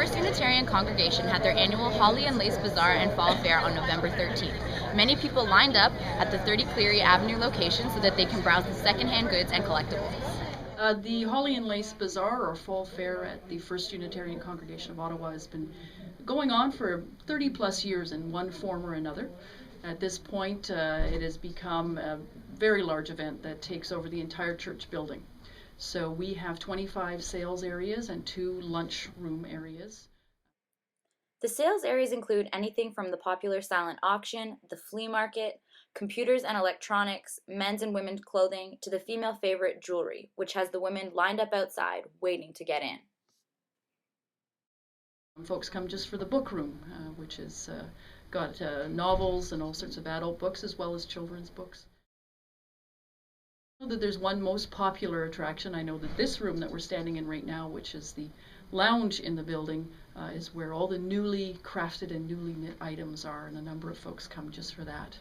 First Unitarian congregation had their annual Holly and Lace Bazaar and Fall Fair on November 13th. Many people lined up at the 30 Cleary Avenue location so that they can browse the secondhand goods and collectibles. The Holly and Lace Bazaar, or Fall Fair, at the First Unitarian Congregation of Ottawa has been going on for 30 plus years in one form or another. At this point, it has become a very large event that takes over the entire church building. So we have 25 sales areas and 2 lunchroom areas. The sales areas include anything from the popular silent auction, the flea market, computers and electronics, men's and women's clothing, to the female favorite jewelry, which has the women lined up outside waiting to get in. Folks come just for the book room, which has got novels and all sorts of adult books as well as children's books. I know that there's one most popular attraction. I know that this room that we're standing in right now, which is the lounge in the building, is where all the newly crafted and newly knit items are, and a number of folks come just for that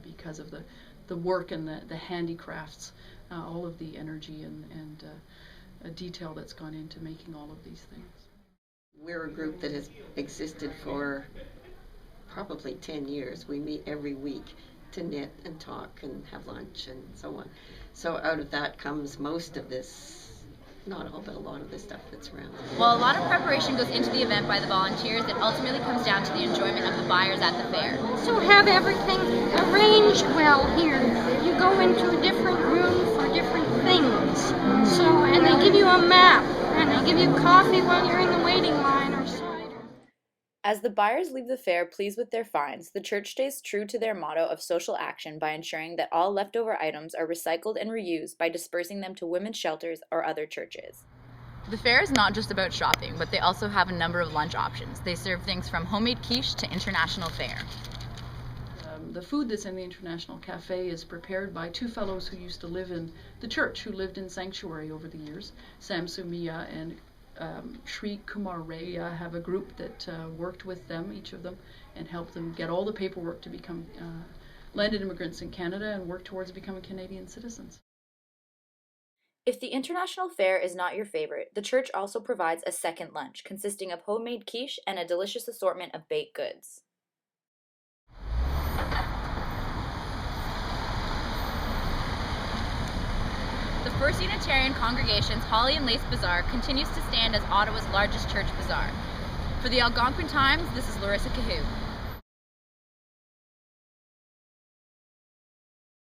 because of the work and the handicrafts, all of the energy and detail that's gone into making all of these things. We're a group that has existed for probably 10 years. We meet every week to knit and talk and have lunch and so on. So out of that comes most of this, not all, but a lot of the stuff that's around. While a lot of preparation goes into the event by the volunteers, it ultimately comes down to the enjoyment of the buyers at the fair. So have everything arranged well here. You go into a different room for different things. So, and they give you a map, and they give you coffee while you're in the waiting line or cider. As the buyers leave the fair pleased with their finds, the church stays true to their motto of social action by ensuring that all leftover items are recycled and reused by dispersing them to women's shelters or other churches. The fair is not just about shopping, but they also have a number of lunch options. They serve things from homemade quiche to international fare. The food that's in the International Cafe is prepared by 2 fellows who used to live in the church, who lived in sanctuary over the years. Sam Sumia and Shri Kumar Ray have a group that worked with them, each of them, and helped them get all the paperwork to become landed immigrants in Canada and work towards becoming Canadian citizens. If the International Fair is not your favorite, the church also provides a second lunch consisting of homemade quiche and a delicious assortment of baked goods. The First Unitarian Congregation's Holly and Lace Bazaar continues to stand as Ottawa's largest church bazaar. For the Algonquin Times, this is Larissa Cahute.